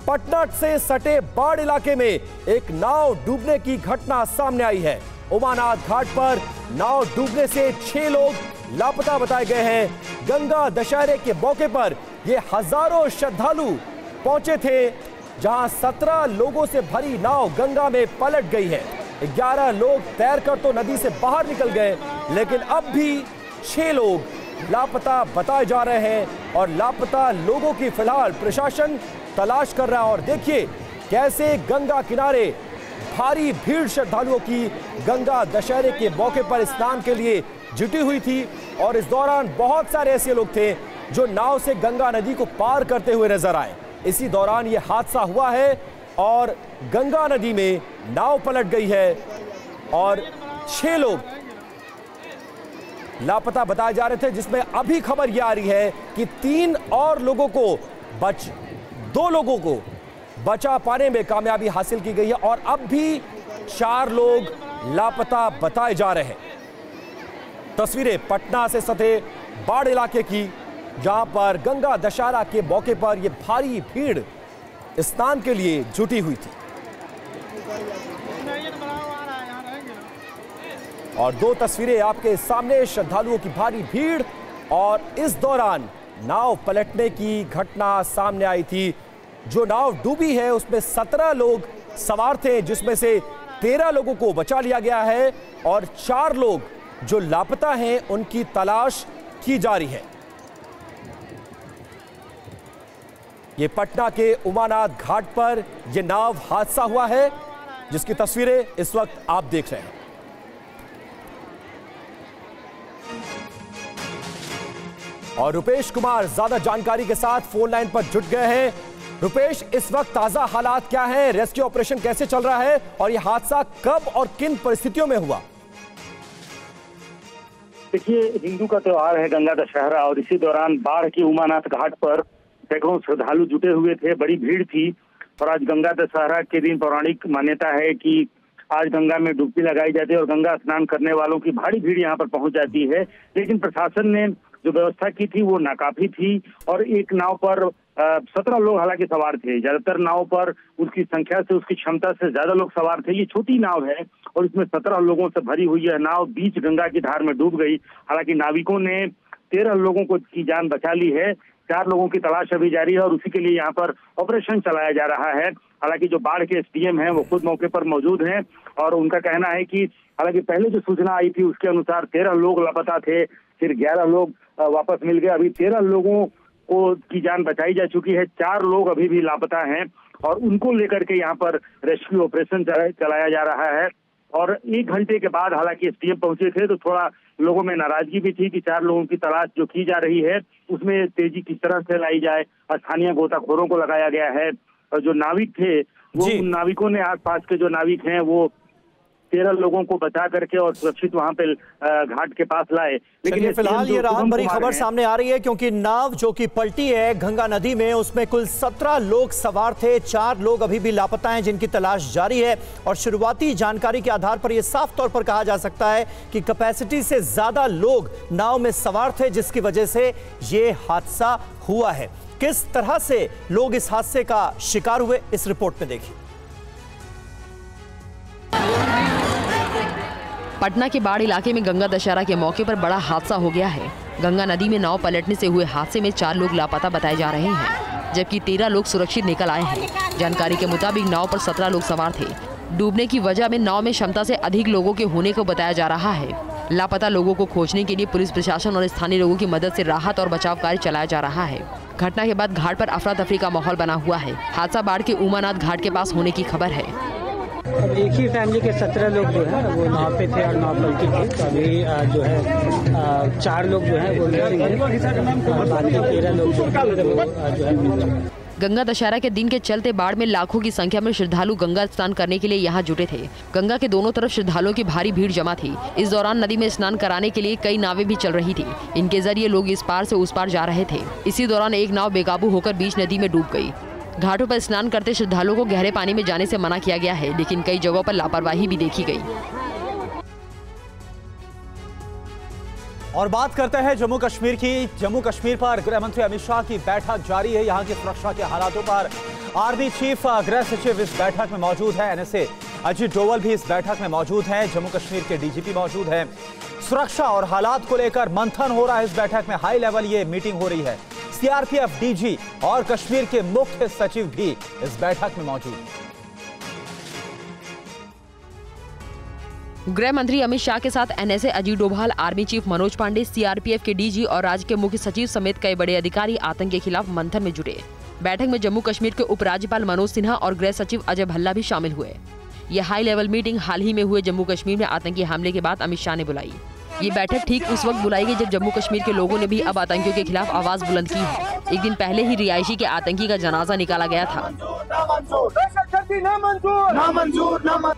पटना से सटे बाढ़ इलाके में एक नाव डूबने की घटना सामने आई है। उमानाथ घाट पर नाव डूबने से 6 लोग लापता बताए गए हैं। गंगा दशहरे के मौके पर ये हजारों श्रद्धालु पहुंचे थे, जहां 17 लोगों से भरी नाव गंगा में पलट गई है। 11 लोग तैरकर तो नदी से बाहर निकल गए, लेकिन अब भी 6 लोग लापता बताए जा रहे हैं और लापता लोगों की फिलहाल प्रशासन तलाश कर रहा है। और देखिए कैसे गंगा किनारे भारी भीड़ श्रद्धालुओं की गंगा दशहरे के मौके पर स्नान के लिए जुटी हुई थी और इस दौरान बहुत सारे ऐसे लोग थे जो नाव से गंगा नदी को पार करते हुए नजर आए। इसी दौरान यह हादसा हुआ है और गंगा नदी में नाव पलट गई है और 6 लोग लापता बताए जा रहे थे, जिसमें अभी खबर यह आ रही है कि 2 लोगों को बचा पाने में कामयाबी हासिल की गई है और अब भी 4 लोग लापता बताए जा रहे हैं। तस्वीरें पटना से सटे बाढ़ इलाके की, जहां पर गंगा दशहरा के मौके पर यह भारी भीड़ स्नान के लिए जुटी हुई थी और 2 तस्वीरें आपके सामने, श्रद्धालुओं की भारी भीड़ और इस दौरान नाव पलटने की घटना सामने आई थी। जो नाव डूबी है उसमें 17 लोग सवार थे, जिसमें से 13 लोगों को बचा लिया गया है और 4 लोग जो लापता हैं उनकी तलाश की जा रही है। ये पटना के उमानाथ घाट पर यह नाव हादसा हुआ है, जिसकी तस्वीरें इस वक्त आप देख रहे हैं। और रुपेश कुमार ज्यादा जानकारी के साथ फोन लाइन पर जुट गए हैं। रुपेश, इस वक्त ताजा हालात क्या हैं? रेस्क्यू ऑपरेशन कैसे चल रहा है और यह हादसा कब और किन परिस्थितियों में हुआ? देखिए, हिंदू का त्योहार है गंगा दशहरा और इसी दौरान बाढ़ की उमानाथ घाट पर सैकड़ों श्रद्धालु जुटे हुए थे, बड़ी भीड़ थी। और आज गंगा दशहरा के दिन पौराणिक मान्यता है कि आज गंगा में डुबकी लगाई जाती है और गंगा स्नान करने वालों की भारी भीड़ यहाँ पर पहुंच जाती है। लेकिन प्रशासन ने जो व्यवस्था की थी वो नाकाफी थी और एक नाव पर 17 लोग हालांकि सवार थे। ज्यादातर नाव पर उसकी संख्या से, उसकी क्षमता से ज्यादा लोग सवार थे। ये छोटी नाव है और इसमें 17 लोगों से भरी हुई यह नाव बीच गंगा की धार में डूब गई। हालांकि नाविकों ने 13 लोगों को की जान बचा ली है। 4 लोगों की तलाश अभी जारी है और उसी के लिए यहाँ पर ऑपरेशन चलाया जा रहा है। हालांकि जो बाढ़ के एसडीएम हैं वो खुद मौके पर मौजूद हैं और उनका कहना है कि हालांकि पहले जो सूचना आई थी उसके अनुसार 13 लोग लापता थे, फिर 11 लोग वापस मिल गए। अभी 13 लोगों को की जान बचाई जा चुकी है, 4 लोग अभी भी लापता हैं और उनको लेकर के यहाँ पर रेस्क्यू ऑपरेशन चलाया जा रहा है। और 1 घंटे के बाद हालांकि एसडीएम पहुंचे थे तो थोड़ा लोगों में नाराजगी भी थी कि 4 लोगों की तलाश जो की जा रही है उसमें तेजी किस तरह से लाई जाए। स्थानीय गोताखोरों को लगाया गया है और जो नाविक थे वो उन नाविकों ने आसपास के जो नाविक हैं वो 13 लोगों को बचा करके और सुरक्षित वहां पे घाट के पास लाए। लेकिन फिलहाल ये राहत भरी खबर सामने आ रही है, क्योंकि नाव जो कि पलटी है गंगा नदी में, उसमें कुल 17 लोग सवार थे। 4 लोग अभी भी लापता हैं, जिनकी तलाश जारी है। और शुरुआती जानकारी के आधार पर यह साफ तौर पर कहा जा सकता है कि कैपेसिटी से ज्यादा लोग नाव में सवार थे, जिसकी वजह से ये हादसा हुआ है। किस तरह से लोग इस हादसे का शिकार हुए, इस रिपोर्ट में देखिए। पटना के बाढ़ इलाके में गंगा दशहरा के मौके पर बड़ा हादसा हो गया है। गंगा नदी में नाव पलटने से हुए हादसे में 4 लोग लापता बताए जा रहे हैं, जबकि 13 लोग सुरक्षित निकल आए हैं। जानकारी के मुताबिक नाव पर 17 लोग सवार थे। डूबने की वजह में नाव में क्षमता से अधिक लोगों के होने को बताया जा रहा है। लापता लोगों को खोजने के लिए पुलिस प्रशासन और स्थानीय लोगों की मदद से राहत और बचाव कार्य चलाया जा रहा है। घटना के बाद घाट पर अफरा तफरी का माहौल बना हुआ है। हादसा बाढ़ के उमानाथ घाट के पास होने की खबर है। अब एक ही फैमिली के 17 लोग जो है वो नाव पे थे और नाव पलटी थी। तो अभी जो है 4 लोग जो है वो मिसिंग है और बाकी 13 लोग जो है गंगा दशहरा के दिन के चलते बाढ़ में लाखों की संख्या में श्रद्धालु गंगा स्नान करने के लिए यहाँ जुटे थे। गंगा के दोनों तरफ श्रद्धालुओं की भारी भीड़ जमा थी। इस दौरान नदी में स्नान कराने के लिए कई नावें भी चल रही थी। इनके जरिए लोग इस पार से उस पार जा रहे थे। इसी दौरान एक नाव बेकाबू होकर बीच नदी में डूब गई। घाटों पर स्नान करते श्रद्धालुओं को गहरे पानी में जाने से मना किया गया है, लेकिन कई जगहों पर लापरवाही भी देखी गई। और बात करते हैं जम्मू कश्मीर की। जम्मू कश्मीर पर गृह मंत्री अमित शाह की बैठक जारी है। यहाँ की सुरक्षा के हालातों पर आर्मी चीफ गृह सचिव इस बैठक में मौजूद है। एनएसए अजीत डोवल भी इस बैठक में मौजूद हैं। जम्मू कश्मीर के डीजीपी मौजूद हैं। सुरक्षा और हालात को लेकर मंथन हो रहा है। इस बैठक में हाई लेवल ये मीटिंग हो रही है। सीआरपीएफ डीजी और कश्मीर के मुख्य सचिव भी इस बैठक में मौजूद हैं। गृह मंत्री अमित शाह के साथ NSA Ajit Doval, army chief Manoj Pande, CRPF के डीजी और राज्य के मुख्य सचिव समेत कई बड़े अधिकारी आतंक के खिलाफ मंथन में जुटे। बैठक में जम्मू कश्मीर के उपराज्यपाल मनोज सिन्हा और गृह सचिव अजय भल्ला भी शामिल हुए। यह हाई लेवल मीटिंग हाल ही में हुए जम्मू कश्मीर में आतंकी हमले के बाद अमित शाह ने बुलाई। ये बैठक ठीक उस वक्त बुलाई गई जब जम्मू कश्मीर के लोगों ने भी अब आतंकियों के खिलाफ आवाज बुलंद की है। एक दिन पहले ही रिहायशी के आतंकी का जनाजा निकाला गया था।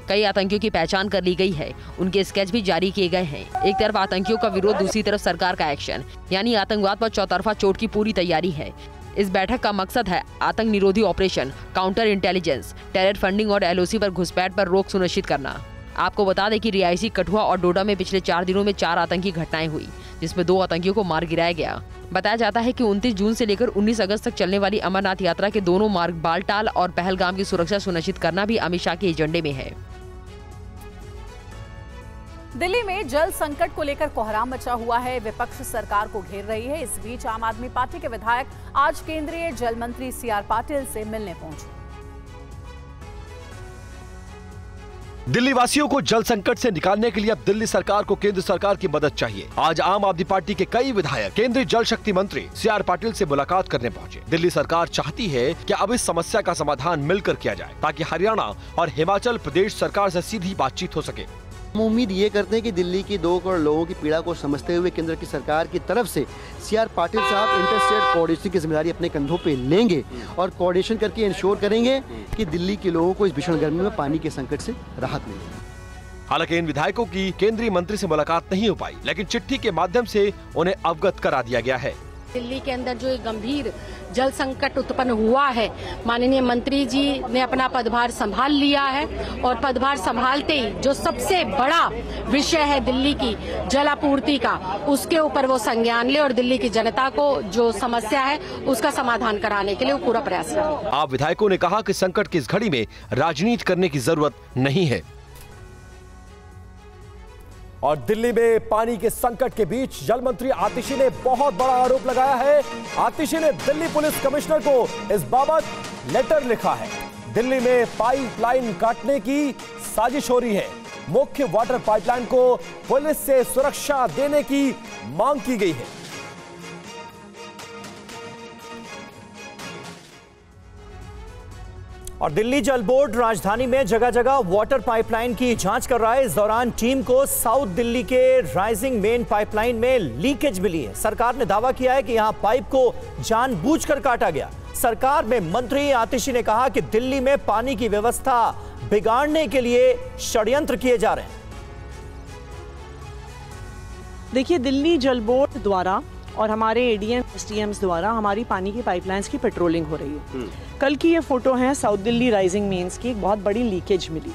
कई आतंकियों की पहचान कर ली गई है। उनके स्केच भी जारी किए गए हैं। एक तरफ आतंकियों का विरोध, दूसरी तरफ सरकार का एक्शन, यानी आतंकवाद पर चौतरफा चोट की पूरी तैयारी है। इस बैठक का मकसद है आतंक निरोधी operation, counter intelligence, terror funding और एलओसी पर घुसपैठ पर रोक सुनिश्चित करना। आपको बता दें कि रिहायशी कठुआ और डोडा में पिछले 4 दिनों में 4 आतंकी घटनाएं हुई, जिसमें 2 आतंकियों को मार गिराया गया। बताया जाता है कि 29 जून से लेकर 19 अगस्त तक चलने वाली अमरनाथ यात्रा के दोनों मार्ग बालटाल और पहलगाम की सुरक्षा सुनिश्चित करना भी अमित शाह के एजेंडे में है। दिल्ली में जल संकट को लेकर कोहराम मचा हुआ है। विपक्ष सरकार को घेर रही है। इस बीच आम आदमी पार्टी के विधायक आज केंद्रीय जल मंत्री सीआर पाटिल से मिलने पहुंचे। दिल्ली वासियों को जल संकट से निकालने के लिए अब दिल्ली सरकार को केंद्र सरकार की मदद चाहिए। आज आम आदमी पार्टी के कई विधायक केंद्रीय जल शक्ति मंत्री सीआर पाटिल से मुलाकात करने पहुंचे। दिल्ली सरकार चाहती है कि अब इस समस्या का समाधान मिलकर किया जाए ताकि हरियाणा और हिमाचल प्रदेश सरकार से सीधी बातचीत हो सके। हम उम्मीद ये करते हैं कि दिल्ली की 2 करोड़ लोगों की पीड़ा को समझते हुए केंद्र की सरकार की तरफ से सीआर पाटिल साहब इंटर-स्टेट कोऑर्डिनेशन की जिम्मेदारी अपने कंधों पे लेंगे और कोऑर्डिनेशन करके इंश्योर करेंगे कि दिल्ली के लोगों को इस भीषण गर्मी में पानी के संकट से राहत मिले। हालांकि इन विधायकों की केंद्रीय मंत्री से मुलाकात नहीं हो पाई, लेकिन चिट्ठी के माध्यम से उन्हें अवगत करा दिया गया है। दिल्ली के अंदर जो एक गंभीर जल संकट उत्पन्न हुआ है, माननीय मंत्री जी ने अपना पदभार संभाल लिया है और पदभार संभालते ही जो सबसे बड़ा विषय है दिल्ली की जल आपूर्ति का, उसके ऊपर वो संज्ञान ले और दिल्ली की जनता को जो समस्या है उसका समाधान कराने के लिए वो पूरा प्रयास करें। आप विधायकों ने कहा कि संकट की इस घड़ी में राजनीति करने की जरूरत नहीं है। और दिल्ली में पानी के संकट के बीच जल मंत्री आतिशी ने बहुत बड़ा आरोप लगाया है। आतिशी ने दिल्ली पुलिस कमिश्नर को इस बाबत लेटर लिखा है। दिल्ली में पाइपलाइन काटने की साजिश हो रही है। मुख्य वाटर पाइपलाइन को पुलिस से सुरक्षा देने की मांग की गई है। और दिल्ली जल बोर्ड राजधानी में जगह जगह वाटर पाइपलाइन की जांच कर रहा है। इस दौरान टीम को साउथ दिल्ली के राइजिंग मेन पाइपलाइन में लीकेज मिली है। सरकार ने दावा किया है कि यहां पाइप को जानबूझकर काटा गया। सरकार में मंत्री आतिशी ने कहा कि दिल्ली में पानी की व्यवस्था बिगाड़ने के लिए षड्यंत्र किए जा रहे हैं। देखिए, दिल्ली जल बोर्ड द्वारा और हमारे एडीएम एसडीएम्स द्वारा हमारी पानी की पाइपलाइंस की पेट्रोलिंग हो रही है। कल की ये फोटो है साउथ दिल्ली राइजिंग मेंस की। एक बहुत बड़ी लीकेज मिली।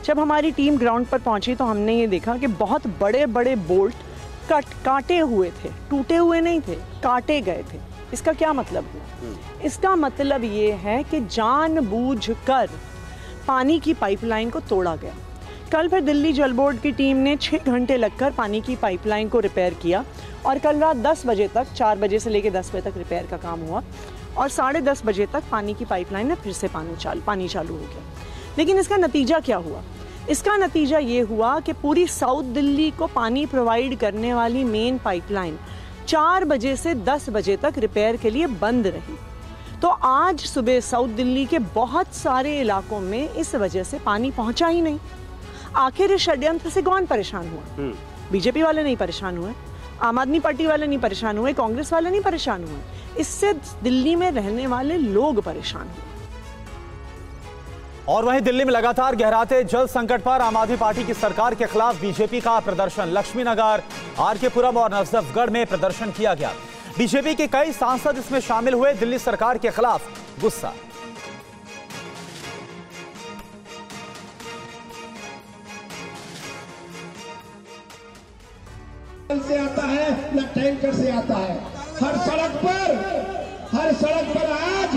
जब हमारी टीम ग्राउंड पर पहुंची तो हमने ये देखा कि बहुत बड़े बड़े बोल्ट काटे हुए थे, टूटे हुए नहीं थे, काटे गए थे। इसका क्या मतलब है? इसका मतलब ये है कि जानबूझकर पानी की पाइपलाइन को तोड़ा गया। कल फिर दिल्ली जल बोर्ड की टीम ने 6 घंटे लगकर पानी की पाइपलाइन को रिपेयर किया और कल रात 10 बजे तक, 4 बजे से लेकर 10 बजे तक रिपेयर का काम हुआ और 10:30 बजे तक पानी की पाइपलाइन में फिर से पानी चालू हो गया। लेकिन इसका नतीजा क्या हुआ? इसका नतीजा ये हुआ कि पूरी साउथ दिल्ली को पानी प्रोवाइड करने वाली मेन पाइपलाइन 4 बजे से 10 बजे तक रिपेयर के लिए बंद रही। तो आज सुबह साउथ दिल्ली के बहुत सारे इलाकों में इस वजह से पानी पहुंचा ही नहीं। आखिर इस षड्यंत्र से कौन परेशान हुआ? बीजेपी वाले नहीं परेशान हुए, आम आदमी पार्टी वाले नहीं परेशान हुए, कांग्रेस वाले नहीं परेशान हुए। इससे दिल्ली में रहने वाले लोग परेशान हुए। और वहीं दिल्ली में लगातार गहराते जल संकट पर आम आदमी पार्टी की सरकार के खिलाफ बीजेपी का प्रदर्शन। लक्ष्मीनगर, आरकेपुरम और नजफगढ़ में प्रदर्शन किया गया। बीजेपी के कई सांसद इसमें शामिल हुए। दिल्ली सरकार के खिलाफ गुस्सा। से आता है न टैंकर से आता है। हर सड़क पर आज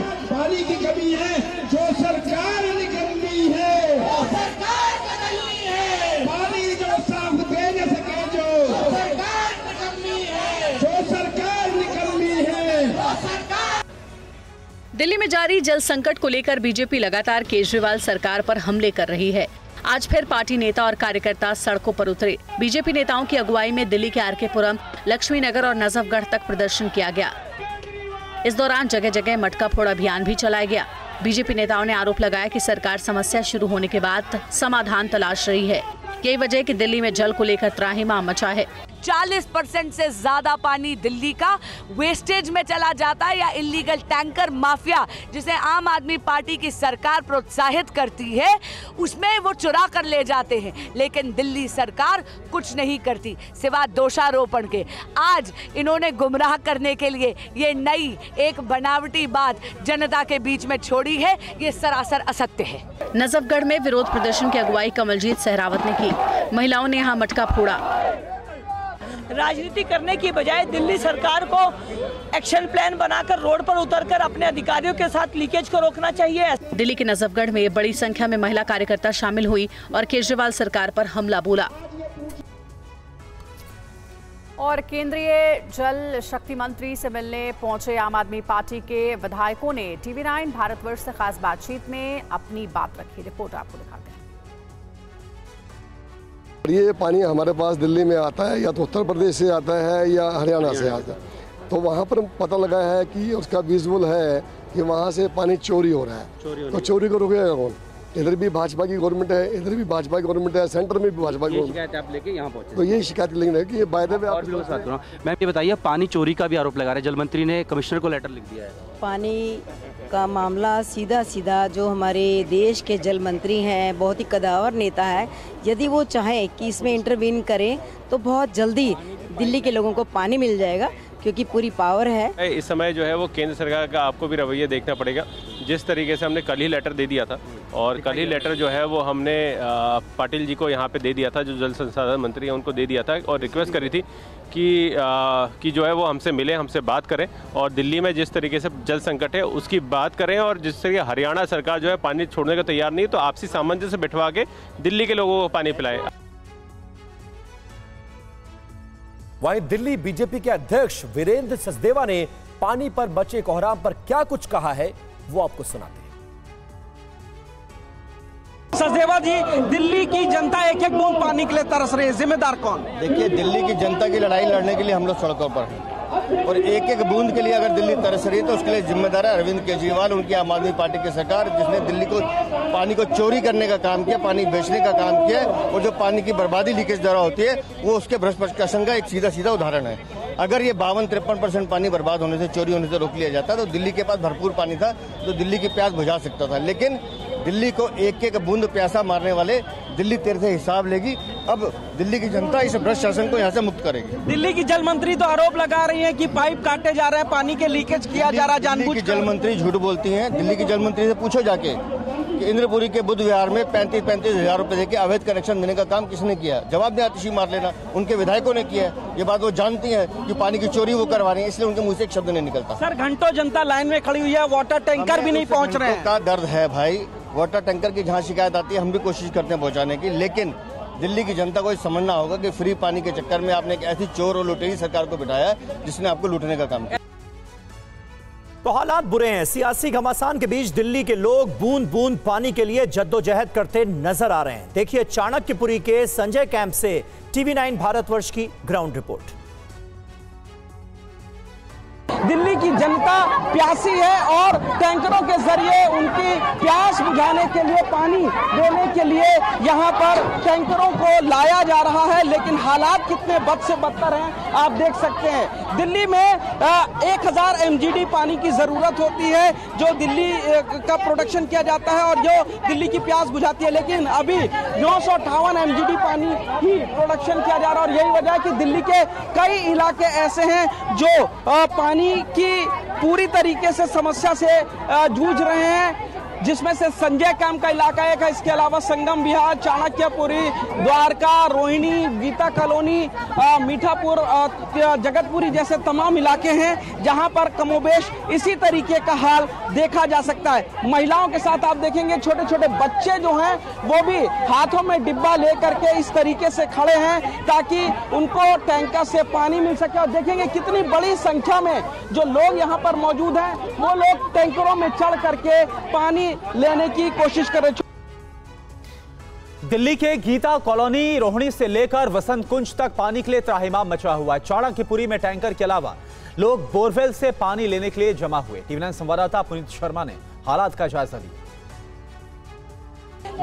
पानी की कमी है, जो सरकार निकलनी है, वो सरकार बदलनी है। पानी जो साफ दे न सके, जो सरकार निकलनी है, जो सरकार निकलनी है, वो सरकार। दिल्ली में जारी जल संकट को लेकर बीजेपी लगातार केजरीवाल सरकार पर हमले कर रही है। आज फिर पार्टी नेता और कार्यकर्ता सड़कों पर उतरे। बीजेपी नेताओं की अगुवाई में दिल्ली के आरकेपुरम, लक्ष्मी नगर और नजफगढ़ तक प्रदर्शन किया गया। इस दौरान जगह जगह मटका फोड़ अभियान भी चलाया गया। बीजेपी नेताओं ने आरोप लगाया कि सरकार समस्या शुरू होने के बाद समाधान तलाश रही है। यही वजह है कि दिल्ली में जल को लेकर त्राहिमाम मचा है। 40% से ज्यादा पानी दिल्ली का वेस्टेज में चला जाता है, या इलीगल टैंकर माफिया जिसे आम आदमी पार्टी की सरकार प्रोत्साहित करती है, उसमें वो चुरा कर ले जाते हैं। लेकिन दिल्ली सरकार कुछ नहीं करती सिवा दोषारोपण के। आज इन्होंने गुमराह करने के लिए ये नई एक बनावटी बात जनता के बीच में छोड़ी है, ये सरासर असत्य है। नजफगढ़ में विरोध प्रदर्शन की अगुवाई कमलजीत सहरावत ने की। महिलाओं ने यहाँ मटका फोड़ा। राजनीति करने की बजाय दिल्ली सरकार को एक्शन प्लान बनाकर रोड पर उतरकर अपने अधिकारियों के साथ लीकेज को रोकना चाहिए। दिल्ली के नजफगढ़ में बड़ी संख्या में महिला कार्यकर्ता शामिल हुई और केजरीवाल सरकार पर हमला बोला। और केंद्रीय जल शक्ति मंत्री से मिलने पहुंचे आम आदमी पार्टी के विधायकों ने TV9 भारतवर्ष से खास बातचीत में अपनी बात रखी। रिपोर्ट आपको दिखाते हैं। ये पानी हमारे पास दिल्ली में आता है, या तो उत्तर प्रदेश से आता है या हरियाणा से आता है। तो वहाँ पर पता लगा है कि उसका विजुअल है कि वहाँ से पानी चोरी हो रहा है। तो चोरी को रोकेगा कौन? इधर भी भाजपा की गवर्नमेंट है, इधर भी भाजपा की गवर्नमेंट है, सेंटर में भी भाजपा की शिकायत आप लेके यहाँ पहुंचे। तो ये शिकायत लेंगे कि ये वायदे में और भी लोग साथ। मैम ये बताइए, पानी चोरी का भी आरोप लगा रहे, जल मंत्री ने कमिश्नर को लेटर लिख दिया है। पानी का मामला सीधा जो हमारे देश के जल मंत्री हैं, बहुत ही कदावर नेता है, यदि वो चाहे कि इसमें इंटरवीन करें तो बहुत जल्दी दिल्ली के लोगों को पानी मिल जाएगा, क्योंकि पूरी पावर है। इस समय जो है वो केंद्र सरकार का आपको भी रवैया देखना पड़ेगा। जिस तरीके से हमने कल ही लेटर दे दिया था, और कल ही लेटर जो है वो हमने पाटिल जी को यहाँ पे दे दिया था, जो जल संसाधन मंत्री हैं उनको दे दिया था, और रिक्वेस्ट करी थी कि जो है वो हमसे मिले, हमसे बात करें, और दिल्ली में जिस तरीके से जल संकट है उसकी बात करें। और जिस तरीके हरियाणा सरकार जो है पानी छोड़ने को तैयार नहीं, तो आपसी सामंजस्य बिठवा के दिल्ली के लोगों को पानी पिलाए। वहीं दिल्ली बीजेपी के अध्यक्ष वीरेंद्र सचदेवा ने पानी पर मचे कोहराम पर क्या कुछ कहा है, वो आपको सुनाते हैं। सचदेवा जी, दिल्ली की जनता एक एक बूंद पानी के लिए तरस रही है, जिम्मेदार कौन? देखिए, दिल्ली की जनता की लड़ाई लड़ने के लिए हम लोग सड़कों पर हैं, और एक एक बूंद के लिए अगर दिल्ली तरस रही है तो उसके लिए जिम्मेदार है अरविंद केजरीवाल, उनकी आम आदमी पार्टी की सरकार, जिसने दिल्ली को पानी को चोरी करने का काम किया, पानी बेचने का काम किया, और जो पानी की बर्बादी लीकेज द्वारा होती है वो उसके भ्रष्ट प्रशासन का एक सीधा उदाहरण है। अगर ये 52-53% पानी बर्बाद होने से, चोरी होने से रोक लिया जाता तो दिल्ली के पास भरपूर पानी था, तो दिल्ली की प्यास बुझा सकता था। लेकिन दिल्ली को एक एक बूंद प्यासा मारने वाले दिल्ली तेरे से हिसाब लेगी। अब दिल्ली की जनता इस भ्रष्ट शासन को यहाँ से मुक्त करेगी। दिल्ली की जल मंत्री तो आरोप लगा रही है कि पाइप काटे जा रहे हैं, पानी के लीकेज किया जा रहा है जानबूझकर। दिल्ली की जल मंत्री झूठ बोलती हैं। दिल्ली की जल मंत्री से पूछो जाके कि इंद्रपुरी के बुद्ध विहार में 35-35 हजार रुपए देके अवैध कनेक्शन देने का काम किसने किया? जवाब दे, आतिशी मार लेना। उनके विधायकों ने किया है। ये बात वो जानती हैं कि पानी की चोरी वो करवा रही है, इसलिए उनके मुंह से एक शब्द नहीं निकलता। सर, घंटों जनता लाइन में खड़ी हुई है, वाटर टैंकर भी नहीं पहुँच रहे हैं। का दर्द है भाई, वाटर टैंकर की जहाँ शिकायत आती है हम भी कोशिश करते हैं पहुँचाने की, लेकिन दिल्ली की जनता को समझना होगा कि फ्री पानी के चक्कर में आपने एक ऐसी चोर और लुटेरी सरकार को बिठाया जिसने आपको लूटने का काम किया। तो हालात बुरे हैं। सियासी घमासान के बीच दिल्ली के लोग बूंद बूंद पानी के लिए जद्दोजहद करते नजर आ रहे हैं। देखिए चाणक्यपुरी के संजय कैंप से TV9 भारतवर्ष की ग्राउंड रिपोर्ट। दिल्ली की जनता प्यासी है और टैंकरों के जरिए उनकी प्यास बुझाने के लिए, पानी देने के लिए यहाँ पर टैंकरों को लाया जा रहा है। लेकिन हालात कितने बद से बदतर हैं आप देख सकते हैं। दिल्ली में 1000 MGD पानी की जरूरत होती है जो दिल्ली का प्रोडक्शन किया जाता है और जो दिल्ली की प्यास बुझाती है, लेकिन अभी 958 MGD पानी ही प्रोडक्शन किया जा रहा है। और यही वजह है कि दिल्ली के कई इलाके ऐसे हैं जो पानी की पूरी तरीके से समस्या से जूझ रहे हैं। जिसमें से संजय कैंप का इलाका एक है, इसके अलावा संगम विहार, चाणक्यपुरी, द्वारका, रोहिणी, गीता कॉलोनी, मीठापुर, जगतपुरी जैसे तमाम इलाके हैं जहां पर कमोबेश इसी तरीके का हाल देखा जा सकता है। महिलाओं के साथ आप देखेंगे छोटे छोटे बच्चे जो हैं वो भी हाथों में डिब्बा लेकर के इस तरीके से खड़े हैं ताकि उनको टैंकर से पानी मिल सके। और देखेंगे कितनी बड़ी संख्या में जो लोग यहाँ पर मौजूद हैं, वो लोग टैंकरों में चढ़ करके पानी लेने की कोशिश कर रहे। दिल्ली के गीता कॉलोनी, रोहिणी से लेकर वसंत कुंज तक पानी के लिए त्राहिमाम मचा हुआ है। चाणक्यपुरी में टैंकर के अलावा लोग बोरवेल से पानी लेने के लिए जमा हुए। टीवी9 संवाददाता पुनीत शर्मा ने हालात का जायजा लिया।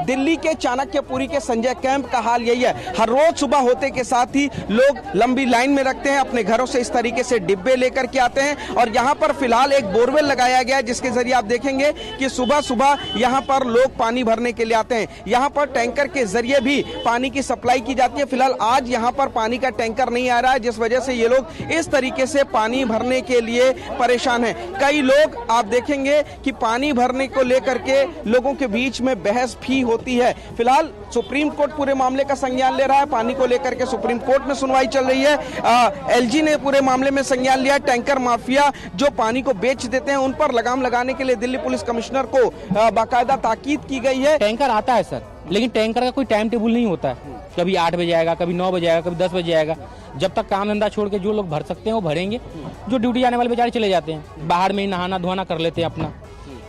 दिल्ली के चाणक्यपुरी के संजय कैंप का हाल यही है। हर रोज सुबह होते के साथ ही लोग लंबी लाइन में रखते हैं, अपने घरों से इस तरीके से डिब्बे लेकर के आते हैं। और यहाँ पर फिलहाल एक बोरवेल लगाया गया है जिसके जरिए आप देखेंगे कि सुबह सुबह यहाँ पर लोग पानी भरने के लिए आते हैं। यहाँ पर टैंकर के जरिए भी पानी की सप्लाई की जाती है। फिलहाल आज यहाँ पर पानी का टैंकर नहीं आ रहा है, जिस वजह से ये लोग इस तरीके से पानी भरने के लिए परेशान है। कई लोग आप देखेंगे कि पानी भरने को लेकर के लोगों के बीच में बहस भी होती है। फिलहाल सुप्रीम कोर्ट पूरे मामले का संज्ञान ले रहा है। पानी को लेकर के सुप्रीम कोर्ट में सुनवाई चल रही है। एलजी ने पूरे मामले में संज्ञान लिया। टैंकर माफिया जो पानी को बेच देते हैं उन पर लगाम लगाने के लिए दिल्ली पुलिस कमिश्नर को बाकायदा ताकीद की गई है। टैंकर आता है सर, लेकिन टैंकर का कोई टाइम टेबल नहीं होता है। कभी 8 बजे आएगा, कभी 9 बजे आएगा, कभी 10 बजे आएगा। जब तक काम धंधा छोड़ के जो लोग भर सकते हैं वो भरेंगे, जो ड्यूटी जाने वाले बेचारे चले जाते हैं, बाहर में ही नहाना धोना कर लेते हैं अपना।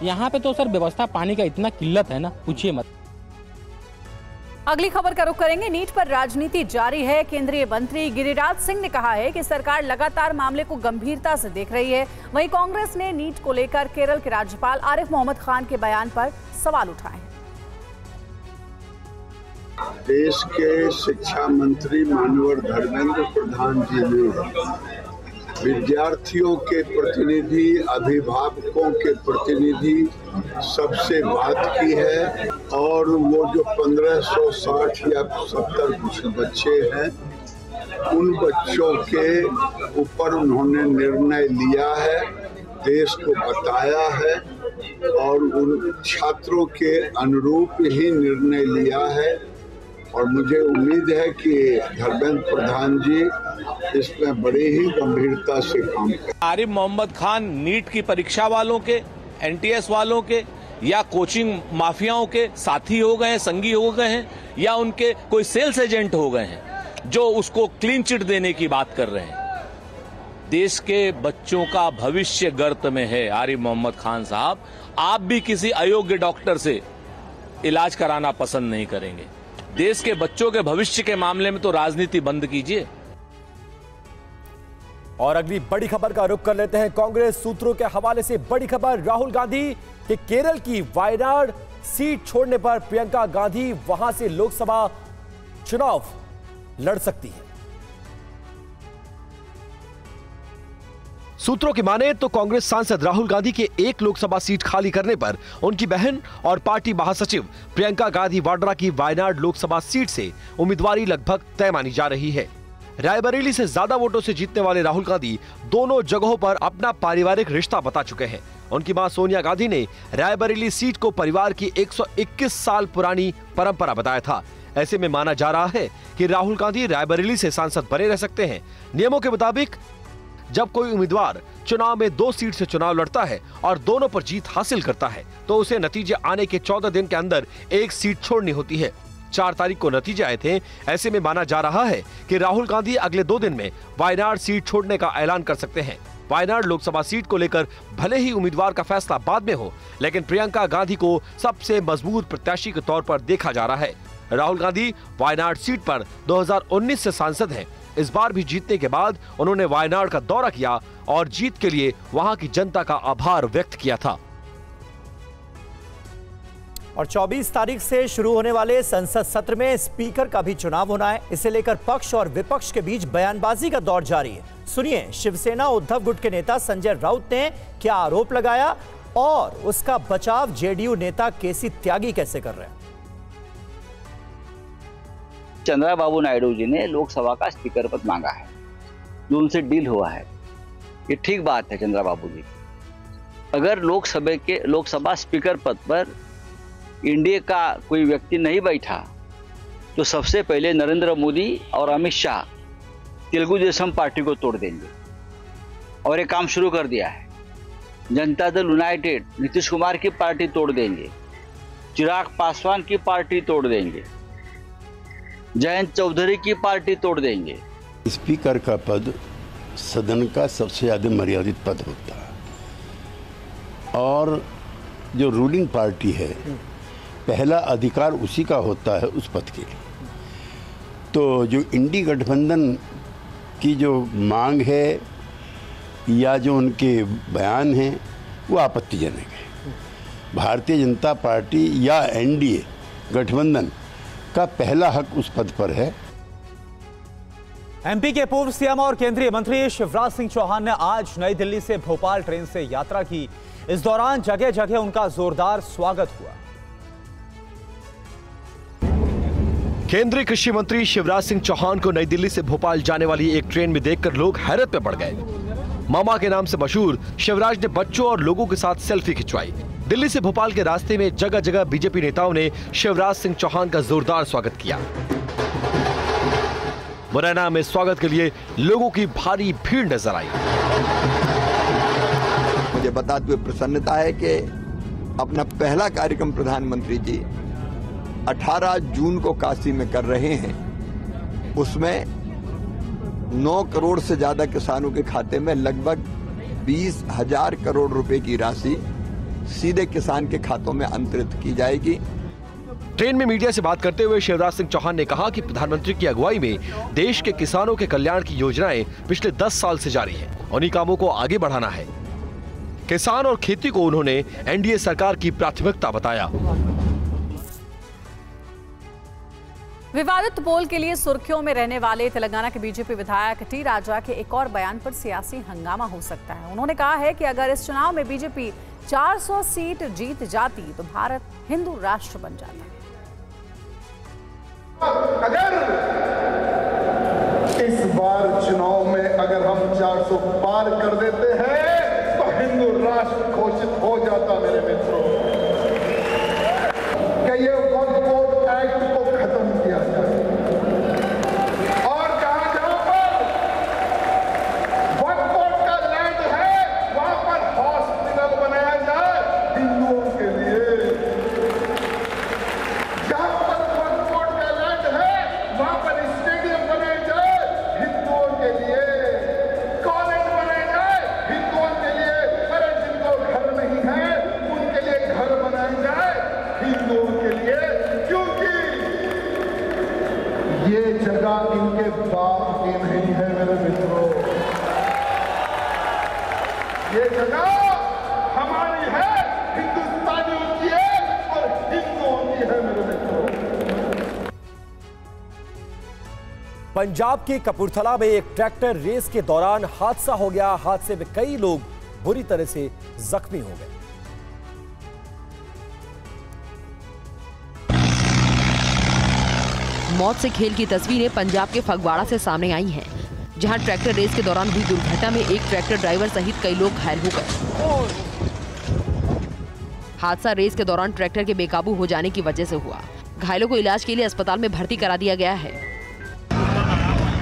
यहाँ पे तो सर व्यवस्था पानी का इतना किल्लत है ना, पूछिए मत। अगली खबर का रुख करेंगे। नीट पर राजनीति जारी है। केंद्रीय मंत्री गिरिराज सिंह ने कहा है कि सरकार लगातार मामले को गंभीरता से देख रही है। वहीं कांग्रेस ने नीट को लेकर केरल के राज्यपाल आरिफ मोहम्मद खान के बयान पर सवाल उठाए हैं। देश के शिक्षा मंत्री माननीय धर्मेंद्र प्रधान जी ने विद्यार्थियों के प्रतिनिधि, अभिभावकों के प्रतिनिधि सबसे बात की है और वो जो 1560 या 70 कुछ बच्चे हैं उन बच्चों के ऊपर उन्होंने निर्णय लिया है, देश को बताया है और उन छात्रों के अनुरूप ही निर्णय लिया है। और मुझे उम्मीद है कि धर्मेंद्र प्रधान जी इसमें बड़ी ही गंभीरता से काम करें। आरिफ मोहम्मद खान नीट की परीक्षा वालों के, एनटीएस वालों के या कोचिंग माफियाओं के साथी हो गए हैं, संगी हो गए हैं, या उनके कोई सेल्स एजेंट हो गए हैं जो उसको क्लीन चिट देने की बात कर रहे हैं। देश के बच्चों का भविष्य गर्त में है। आरिफ मोहम्मद खान साहब, आप भी किसी अयोग्य डॉक्टर से इलाज कराना पसंद नहीं करेंगे। देश के बच्चों के भविष्य के मामले में तो राजनीति बंद कीजिए। और अगली बड़ी खबर का रुख कर लेते हैं। कांग्रेस सूत्रों के हवाले से बड़ी खबर, राहुल गांधी के केरल की वायनाड सीट छोड़ने पर प्रियंका गांधी वहां से लोकसभा चुनाव लड़ सकती है। सूत्रों की माने तो कांग्रेस सांसद राहुल गांधी के एक लोकसभा सीट खाली करने पर उनकी बहन और पार्टी महासचिव प्रियंका गांधी वाड्रा की वायनाड लोकसभा सीट से उम्मीदवारी लगभग तय मानी जा रही है। रायबरेली से ज्यादा वोटों से जीतने वाले राहुल गांधी दोनों जगहों पर अपना पारिवारिक रिश्ता बता चुके हैं। उनकी मां सोनिया गांधी ने रायबरेली सीट को परिवार की 121 साल पुरानी परंपरा बताया था। ऐसे में माना जा रहा है कि राहुल गांधी रायबरेली से सांसद बने रह सकते हैं। नियमों के मुताबिक जब कोई उम्मीदवार चुनाव में 2 सीट से चुनाव लड़ता है और दोनों पर जीत हासिल करता है तो उसे नतीजे आने के 14 दिन के अंदर एक सीट छोड़नी होती है। 4 तारीख को नतीजे आए थे। ऐसे में माना जा रहा है कि राहुल गांधी अगले 2 दिन में वायनाड सीट छोड़ने का ऐलान कर सकते हैं। वायनाड लोकसभा सीट को लेकर भले ही उम्मीदवार का फैसला बाद में हो, लेकिन प्रियंका गांधी को सबसे मजबूत प्रत्याशी के तौर पर देखा जा रहा है। राहुल गांधी वायनाड सीट पर 2019 से सांसद हैं। इस बार भी जीतने के बाद उन्होंने वायनाड का दौरा किया और जीत के लिए वहां की जनता का आभार व्यक्त किया था। और 24 तारीख से शुरू होने वाले संसद सत्र में स्पीकर का भी चुनाव होना है। इसे लेकर पक्ष और विपक्ष के बीच बयानबाजी का दौर जारी है। सुनिए शिवसेना उद्धव गुट के नेता संजय राउत ने क्या आरोप लगाया और उसका बचाव जेडीयू नेता केसी त्यागी कैसे कर रहे हैं। चंद्रबाबू नायडू जी ने लोकसभा का स्पीकर पद मांगा है, जो उनसे डील हुआ है। ये ठीक बात है चंद्रबाबू जी, अगर लोकसभा स्पीकर पद पर एनडीए का कोई व्यक्ति नहीं बैठा तो सबसे पहले नरेंद्र मोदी और अमित शाह तेलुगु देशम पार्टी को तोड़ देंगे और ये काम शुरू कर दिया है। जनता दल यूनाइटेड नीतीश कुमार की पार्टी तोड़ देंगे, चिराग पासवान की पार्टी तोड़ देंगे, जयंत चौधरी की पार्टी तोड़ देंगे। स्पीकर का पद सदन का सबसे ज़्यादा मर्यादित पद होता है और जो रूलिंग पार्टी है पहला अधिकार उसी का होता है उस पद के लिए। तो जो इंडी गठबंधन की जो मांग है या जो उनके बयान हैं वो आपत्तिजनक है। भारतीय जनता पार्टी या एनडीए गठबंधन का पहला हक उस पद पर है। एमपी के पूर्व सीएम और केंद्रीय मंत्री शिवराज सिंह चौहान ने आज नई दिल्ली से भोपाल ट्रेन से यात्रा की। इस दौरान जगह जगह उनका जोरदार स्वागत हुआ। केंद्रीय कृषि मंत्री शिवराज सिंह चौहान को नई दिल्ली से भोपाल जाने वाली एक ट्रेन में देखकर लोग हैरत में पड़ गए। मामा के नाम से मशहूर शिवराज ने बच्चों और लोगों के साथ सेल्फी खिंचवाई। दिल्ली से भोपाल के रास्ते में जगह जगह बीजेपी नेताओं ने शिवराज सिंह चौहान का जोरदार स्वागत किया। मुरैना में स्वागत के लिए लोगों की भारी भीड़ नजर आई। मुझे बताते हुए प्रसन्नता है कि अपना पहला कार्यक्रम प्रधानमंत्री जी 18 जून को काशी में कर रहे हैं। उसमें 9 करोड़ से ज्यादा किसानों के खाते में लगभग 20,000 करोड़ रुपए की राशि सीधे किसान के खातों में अंतरित की जाएगी। ट्रेन में मीडिया से बात करते हुए शिवराज सिंह चौहान ने कहा कि प्रधानमंत्री की अगुवाई में देश के किसानों के कल्याण की योजनाएं पिछले 10 साल से जारी हैं। उन्हीं कामों को आगे बढ़ाना है। किसान और खेती को उन्होंने एनडीए सरकार की प्राथमिकता बताया। विवादित पोल के लिए सुर्खियों में रहने वाले तेलंगाना के बीजेपी विधायक टी राजा के एक और बयान पर सियासी हंगामा हो सकता है। उन्होंने कहा है कि अगर इस चुनाव में बीजेपी 400 सीट जीत जाती तो भारत हिंदू राष्ट्र बन जाता। अगर इस बार चुनाव में अगर हम 400 पार कर देते हैं तो हिंदू राष्ट्र घोषित हो जाता। मेरे मित्रों, क्या ये वक्फ बोर्ड एक्ट को खत्म किया जाए और जहां जहां पर वक्फ बोर्ड का लैंड है वहां पर हॉस्पिटल बनाया जाए हिंदुओं के लिए। जहां पर वक्फ बोर्ड का लैंड है वहां पर स्टेडियम बनाया जाए हिंदुओं के लिए, कॉलेज बनाए जाए हिंदुओं के लिए। अरे जिनको घर नहीं है उनके लिए घर बनाए जाए हिंदुओं के लिए, क्योंकि ये जगह इनके बाप की नहीं है मेरे मित्रों, ये जगह हमारी है, हिंदुस्तानियों की है और हिंदुओं की है मेरे मित्रों। पंजाब के कपूरथला में एक ट्रैक्टर रेस के दौरान हादसा हो गया। हादसे में कई लोग बुरी तरह से जख्मी हो गए। मौत से खेल की तस्वीरें पंजाब के फगवाड़ा से सामने आई हैं, जहां ट्रैक्टर रेस के दौरान हुई दुर्घटना में एक ट्रैक्टर ड्राइवर सहित कई लोग घायल हो गए। हादसा रेस के दौरान ट्रैक्टर के बेकाबू हो जाने की वजह से हुआ। घायलों को इलाज के लिए अस्पताल में भर्ती करा दिया गया है।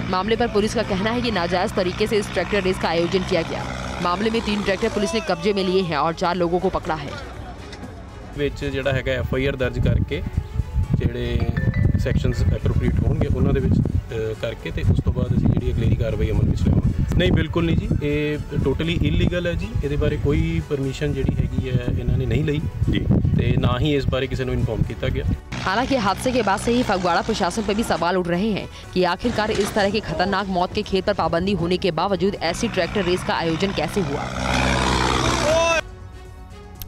मामले पर पुलिस का कहना है कि नाजायज तरीके से इस ट्रैक्टर रेस का आयोजन किया गया। मामले में 3 ट्रैक्टर पुलिस ने कब्जे में लिए हैं और 4 लोगों को पकड़ा है। ਵਿੱਚ ਜਿਹੜਾ ਹੈਗਾ FIR ਦਰਜ ਕਰਕੇ ਜਿਹੜੇ ਸੈਕਸ਼ਨਸ ਐਪਰੋਪਰੀਏਟ ਹੋਣਗੇ ਉਹਨਾਂ ਦੇ ਵਿੱਚ ਕਰਕੇ ਤੇ ਉਸ ਤੋਂ ਬਾਅਦ ਅਸੀਂ ਜਿਹੜੀ ਅਗਲੇਰੀ ਕਾਰਵਾਈ ਅਮਲ ਵਿੱਚ ਲਿਆਵਾਂਗੇ। ਨਹੀਂ ਬਿਲਕੁਲ ਨਹੀਂ ਜੀ, ਇਹ ਟੋਟਲੀ ਇਲੀਗਲ ਹੈ ਜੀ। ਇਹਦੇ ਬਾਰੇ ਕੋਈ ਪਰਮਿਸ਼ਨ ਜਿਹੜੀ ਹੈਗੀ ਹੈ ਇਹਨਾਂ ਨੇ ਨਹੀਂ ਲਈ ਜੀ ਤੇ ਨਾ ਹੀ ਇਸ ਬਾਰੇ ਕਿਸੇ ਨੂੰ ਇਨਫੋਰਮ ਕੀਤਾ ਗਿਆ। हालांकि हादसे के बाद से ही फगवाड़ा प्रशासन पर भी सवाल उठ रहे हैं कि आखिरकार इस तरह की खतरनाक मौत के खेत पर पाबंदी होने के बावजूद ऐसी ट्रैक्टर रेस का आयोजन कैसे हुआ।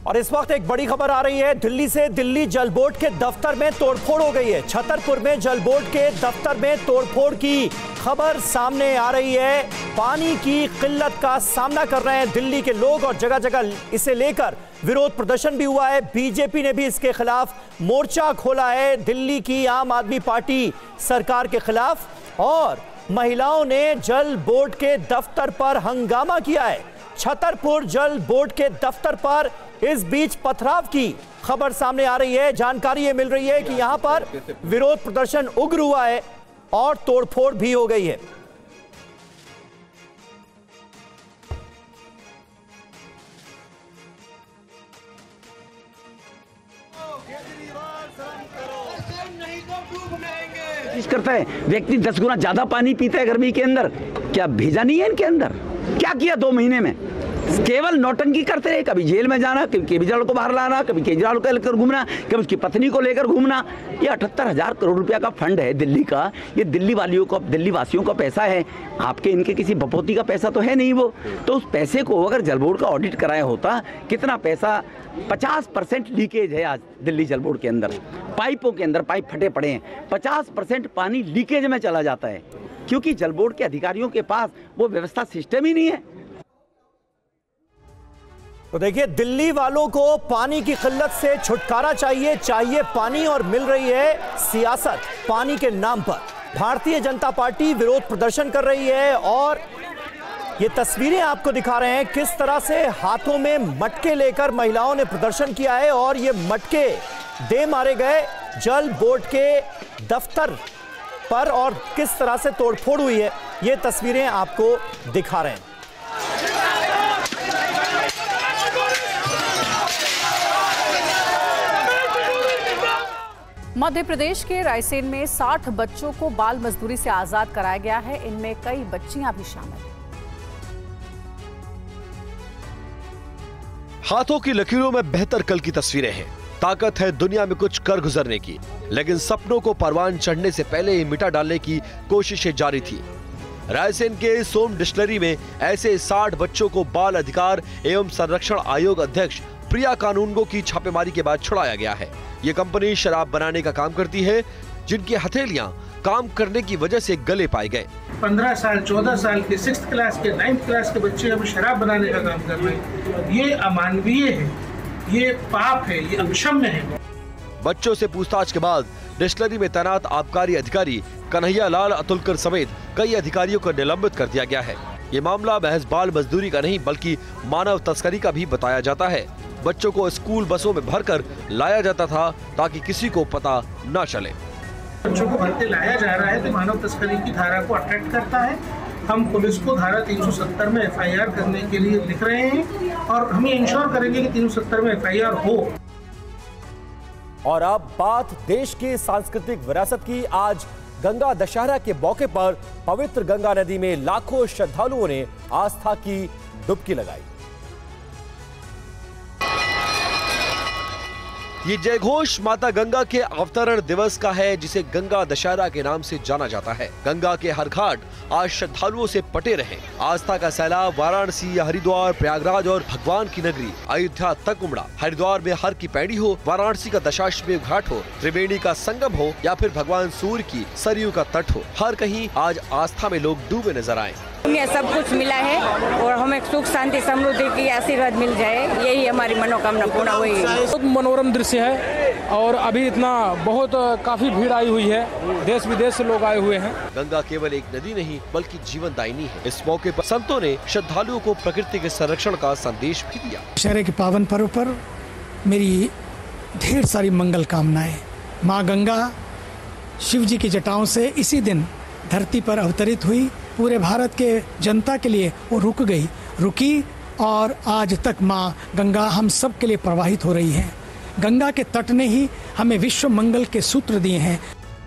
और इस वक्त एक बड़ी खबर आ रही है दिल्ली से। दिल्ली जल बोर्ड के दफ्तर में तोड़फोड़ हो गई है। छतरपुर में जल बोर्ड के दफ्तर में तोड़फोड़ की खबर सामने आ रही है। पानी की किल्लत का सामना कर रहे हैं दिल्ली के लोग और जगह जगह इसे लेकर विरोध प्रदर्शन भी हुआ है। बीजेपी ने भी इसके खिलाफ मोर्चा खोला है। दिल्ली की आम आदमी पार्टी सरकार के खिलाफ और महिलाओं ने जल बोर्ड के दफ्तर पर हंगामा किया है। छतरपुर जल बोर्ड के दफ्तर पर इस बीच पथराव की खबर सामने आ रही है। जानकारी ये मिल रही है कि यहां पर विरोध प्रदर्शन उग्र हुआ है और तोड़फोड़ भी हो गई है। करता है व्यक्ति 10 गुना ज्यादा पानी पीता है गर्मी के अंदर। क्या भेजा नहीं है इनके अंदर? क्या किया 2 महीने में? केवल नौटंकी करते रहे, कभी जेल में जाना, कभी केजरीवाल को बाहर लाना, कभी केजरीवाल को लेकर घूमना, कभी उसकी पत्नी को लेकर घूमना। ये 78,000 करोड़ रुपया का फंड है दिल्ली का। ये दिल्ली वासियों का पैसा है, आपके इनके किसी बपोती का पैसा तो है नहीं वो। तो उस पैसे को अगर जल बोर्ड का ऑडिट कराया होता, कितना पैसा 50% लीकेज है आज दिल्ली जल बोर्ड के अंदर। पाइपों के अंदर पाइप फटे पड़े हैं, 50% पानी लीकेज में चला जाता है, क्योंकि जल बोर्ड के अधिकारियों के पास वो व्यवस्था सिस्टम ही नहीं है। तो देखिए, दिल्ली वालों को पानी की किल्लत से छुटकारा चाहिए पानी, और मिल रही है सियासत पानी के नाम पर। भारतीय जनता पार्टी विरोध प्रदर्शन कर रही है और ये तस्वीरें आपको दिखा रहे हैं किस तरह से हाथों में मटके लेकर महिलाओं ने प्रदर्शन किया है और ये मटके दे मारे गए जल बोर्ड के दफ्तर पर और किस तरह से तोड़फोड़ हुई है, ये तस्वीरें आपको दिखा रहे हैं। मध्य प्रदेश के रायसेन में 60 बच्चों को बाल मजदूरी से आजाद कराया गया है। इनमें कई बच्चियां भी शामिल हैं। हाथों की लकीरों में बेहतर कल की तस्वीरें हैं। ताकत है दुनिया में कुछ कर गुजरने की, लेकिन सपनों को परवान चढ़ने से पहले ही मिटा डालने की कोशिशें जारी थी। रायसेन के सोम डिस्टिलरी में ऐसे 60 बच्चों को बाल अधिकार एवं संरक्षण आयोग अध्यक्ष प्रिया कानूनगो की छापेमारी के बाद छुड़ाया गया है। ये कंपनी शराब बनाने का काम करती है, जिनकी हथेलियां काम करने की वजह से गले पाए गए। 15 साल 14 साल के 6th क्लास के 9th क्लास के बच्चे अब शराब बनाने का काम कर रहे हैं। ये अमानवीय है, ये पाप है, ये अक्षम्य है। बच्चों से पूछताछ के बाद डिस्टिलरी में तैनात आबकारी अधिकारी कन्हैया लाल अतुलकर समेत कई अधिकारियों को निलंबित कर दिया गया है। ये मामला महज बाल मजदूरी का नहीं बल्कि मानव तस्करी का भी बताया जाता है। बच्चों को स्कूल बसों में भरकर लाया जाता था ताकि किसी को पता न चले। बच्चों को भरते लाया जा रहा है तो मानव तस्करी की धारा को अट्रैक्ट करता है। हम पुलिस को धारा 370 में FIR करने के लिए लिख रहे हैं और हम ये इंश्योर करेंगे कि 370 में FIR हो। और अब बात देश की सांस्कृतिक विरासत की। आज गंगा दशहरा के मौके पर पवित्र गंगा नदी में लाखों श्रद्धालुओं ने आस्था की डुबकी लगाई। ये जयघोष माता गंगा के अवतरण दिवस का है, जिसे गंगा दशहरा के नाम से जाना जाता है। गंगा के हर घाट आज श्रद्धालुओं से पटे रहे। आस्था का सैलाब वाराणसी, हरिद्वार, प्रयागराज और भगवान की नगरी अयोध्या तक उमड़ा। हरिद्वार में हर की पैड़ी हो, वाराणसी का दशाश्वमेध घाट हो, त्रिवेणी का संगम हो या फिर भगवान सूर्य की सरयू का तट हो, हर कहीं आज आस्था में लोग डूबे नजर आए। हमें सब कुछ मिला है और हमें सुख शांति समृद्धि की आशीर्वाद मिल जाए, यही हमारी मनोकामना पूर्ण हुई। बहुत मनोरम दृश्य है और अभी इतना बहुत काफी भीड़ आई हुई है, देश विदेश से लोग आए हुए हैं। गंगा केवल एक नदी नहीं बल्कि जीवनदायिनी है। इस मौके पर संतों ने श्रद्धालुओं को प्रकृति के संरक्षण का संदेश भी दिया। दशहरे के पावन पर्व पर मेरी ढेर सारी मंगल कामनाएं। माँ गंगा शिव जी की जटाओं से इसी दिन धरती पर अवतरित हुई। पूरे भारत के जनता के लिए वो रुकी और आज तक माँ गंगा हम सब के लिए प्रवाहित हो रही है। गंगा के तट ने ही हमें विश्व मंगल के सूत्र दिए हैं।